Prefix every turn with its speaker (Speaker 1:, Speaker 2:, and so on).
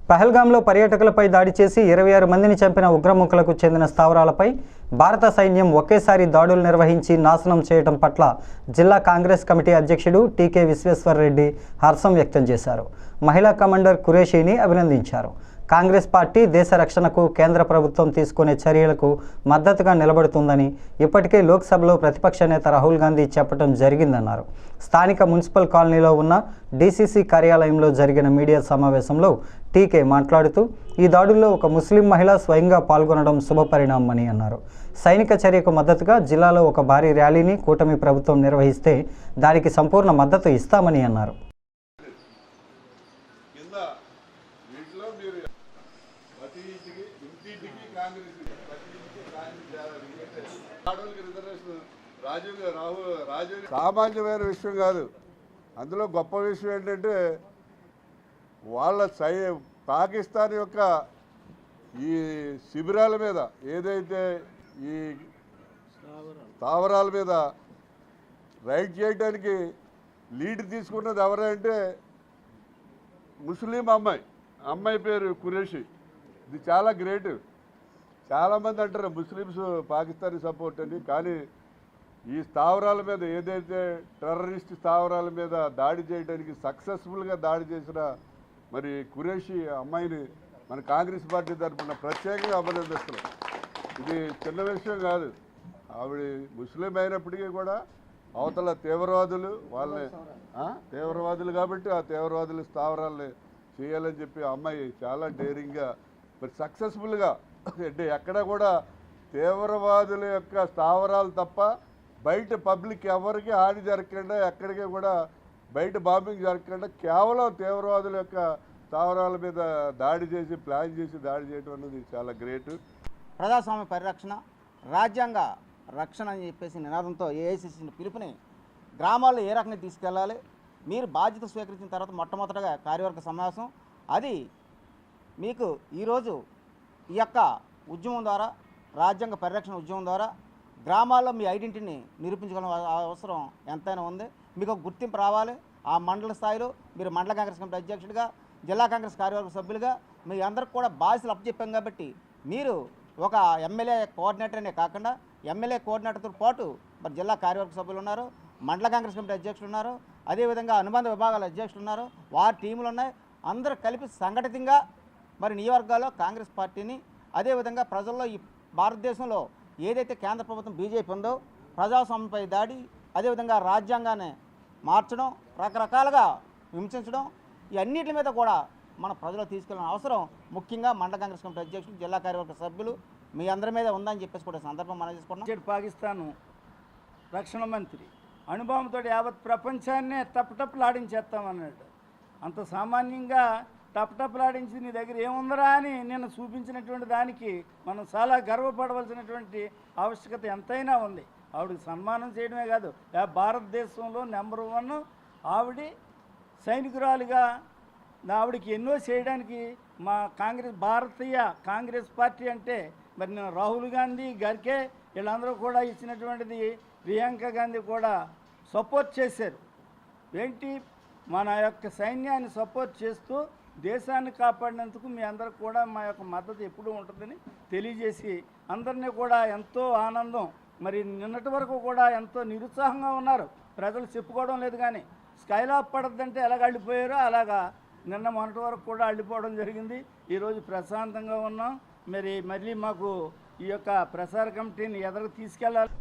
Speaker 1: పహల్గాంలో పర్యాటకులపై దాడి చేసి 26 మందిని చంపిన ఉగ్రముఖులకు చెందిన స్థావరాలపై భారత సైన్యం ఒకేసారి దాడులు నిర్వహించి నాశనం చేయడం పట్ల జిల్లా కాంగ్రెస్ కమిటీ అధ్యక్షుడు టీకే విశ్వేశ్వర్ రెడ్డి హర్షం వ్యక్తం చేశారు. మహిళా కమాండర్ ఖురేషీని అభినందించారు. కాంగ్రెస్ పార్టీ దేశ రక్షణకు కేంద్ర ప్రభుత్వం తీసుకునే చర్యలకు మద్దతుగా నిలబడుతుందని ఇప్పటికే లోక్సభలో ప్రతిపక్ష నేత రాహుల్ గాంధీ చెప్పడం జరిగిందన్నారు. స్థానిక మున్సిపల్ కాలనీలో ఉన్న డీసీసీ కార్యాలయంలో జరిగిన మీడియా సమావేశంలో టీకే మాట్లాడుతూ ఈ దాడుల్లో ఒక ముస్లిం మహిళ స్వయంగా పాల్గొనడం శుభపరిణామని అన్నారు. సైనిక చర్యకు మద్దతుగా జిల్లాలో ఒక భారీ ర్యాలీని కూటమి ప్రభుత్వం నిర్వహిస్తే దానికి సంపూర్ణ మద్దతు ఇస్తామని అన్నారు.
Speaker 2: సామాన్యమైన విషయం కాదు. అందులో గొప్ప విషయం ఏంటంటే వాళ్ళ పాకిస్తాన్ యొక్క ఈ శిబిరాల మీద ఏదైతే ఈ స్థావరాల మీద రైడ్ చేయడానికి లీడ్ తీసుకున్నది ఎవరంటే ముస్లిం అమ్మాయి పేరు ఖురేషీ. ఇది చాలా గ్రేట్. చాలామంది అంటారు ముస్లిమ్స్ పాకిస్తానీ సపోర్ట్ అని, కానీ ఈ స్థావరాల మీద ఏదైతే టెర్రరిస్ట్ స్థావరాల మీద దాడి చేయడానికి సక్సెస్ఫుల్గా దాడి చేసిన మరి ఖురేషీ అమ్మాయిని మన కాంగ్రెస్ పార్టీ తరఫున ప్రత్యేకంగా అభినందిస్తున్నాం. ఇది చిన్న విషయం కాదు. ఆవిడ ముస్లిం అయినప్పటికీ కూడా అవతల తీవ్రవాదులు తీవ్రవాదులు కాబట్టి ఆ తీవ్రవాదుల స్థావరాలని చేయాలని చెప్పి అమ్మాయి చాలా డేరింగ్గా మరి సక్సెస్ఫుల్గా అంటే ఎక్కడ కూడా తీవ్రవాదుల యొక్క స్థావరాలు తప్ప బయట పబ్లిక్ ఎవరికి హాని జరగకుండా ఎక్కడికి కూడా బయట బాంబింగ్ జరగకుండా కేవలం తీవ్రవాదుల యొక్క స్థావరాల మీద దాడి చేసి ప్లాన్ చేసి దాడి చేయడం అనేది చాలా గ్రేట్.
Speaker 3: ప్రజాస్వామ్య పరిరక్షణ, రాజ్యాంగ రక్షణ అని చెప్పేసి నినాదంతో ఏఐసిసి పిలుపుని గ్రామాల్లో ఏ రకంగా తీసుకెళ్ళాలి, మీరు బాధ్యత స్వీకరించిన తర్వాత మొట్టమొదటగా కార్యవర్గ సమావేశం, అది మీకు ఈరోజు ఈ యొక్క ఉద్యమం ద్వారా, రాజ్యాంగ పరిరక్షణ ఉద్యమం ద్వారా గ్రామాల్లో మీ ఐడెంటిటీని నిరూపించుకోవడం అవసరం ఎంతైనా ఉంది. మీకు ఒక గుర్తింపు రావాలి. ఆ మండల స్థాయిలో మీరు మండల కాంగ్రెస్ కమిటీ అధ్యక్షుడిగా, జిల్లా కాంగ్రెస్ కార్యవర్గ సభ్యులుగా మీ అందరికి కూడా బాధ్యతలు అప్పచెప్పాం కాబట్టి మీరు ఒక ఎమ్మెల్యే కోఆర్డినేటర్ అనే కాకుండా ఎమ్మెల్యే కోఆర్డినేటర్తో పాటు మరి జిల్లా కార్యవర్గ సభ్యులు ఉన్నారు, మండల కాంగ్రెస్ కమిటీ అధ్యక్షులు ఉన్నారు, అదేవిధంగా అనుబంధ విభాగాల అధ్యక్షులు ఉన్నారు, వారి టీములు ఉన్నాయి. అందరూ కలిపి సంఘటితంగా మరి నియోజకవర్గాల్లో కాంగ్రెస్ పార్టీని, అదేవిధంగా ప్రజల్లో ఈ భారతదేశంలో ఏదైతే కేంద్ర ప్రభుత్వం బీజేపీ ఉందో ప్రజాస్వామ్యంపై దాడి, అదేవిధంగా రాజ్యాంగాన్ని మార్చడం, రకరకాలుగా హింసించడం, ఈ అన్నిటి మీద కూడా మన ప్రజలు తీసుకెళ్ళిన అవసరం ముఖ్యంగా మండల కాంగ్రెస్ కమిటీ అధ్యక్షులు, జిల్లా కార్యవర్గ సభ్యులు మీ అందరి మీద ఉందని చెప్పేసి కూడా సందర్భం మనం చేసుకుంటున్నాం.
Speaker 4: పాకిస్తాను రక్షణ మంత్రి అణుబాంబుతో యావత్ ప్రపంచాన్నే టప్టప్లాడించేస్తామన్నాడు. అంత సామాన్యంగా టప్టప్లాడించి నీ దగ్గర ఏముందరా అని నిన్న చూపించినటువంటి దానికి మనం చాలా గర్వపడవలసినటువంటి ఆవశ్యకత ఎంతైనా ఉంది. ఆవిడకి సన్మానం చేయడమే కాదు, భారతదేశంలో నెంబర్ 1 ఆవిడ సైనికురాలుగా ఆవిడకి ఎన్నో చేయడానికి మా భారతీయ కాంగ్రెస్ పార్టీ అంటే మరి నేను రాహుల్ గాంధీ గారికే వీళ్ళందరూ కూడా ఇచ్చినటువంటిది, ప్రియాంక గాంధీ కూడా సపోర్ట్ చేశారు. ఏంటి మన యొక్క సైన్యాన్ని సపోర్ట్ చేస్తూ దేశాన్ని కాపాడినందుకు మీ అందరికి కూడా మా యొక్క మద్దతు ఎప్పుడూ ఉంటుందని తెలియజేసి అందరినీ కూడా ఎంతో ఆనందం, మరి నిన్నటి వరకు కూడా ఎంతో నిరుత్సాహంగా ఉన్నారు. ప్రజలు చెప్పుకోవడం లేదు, కానీ స్కైలాప్ పడద్దంటే ఎలాగ అల్లిపోయారో అలాగా నిన్న మొన్నటి వరకు కూడా అల్లిపోవడం జరిగింది. ఈరోజు ప్రశాంతంగా ఉన్నాం. మరి మళ్ళీ మాకు ఈ యొక్క ప్రసార కమిటీని ఎదురు తీసుకెళ్ళాలి.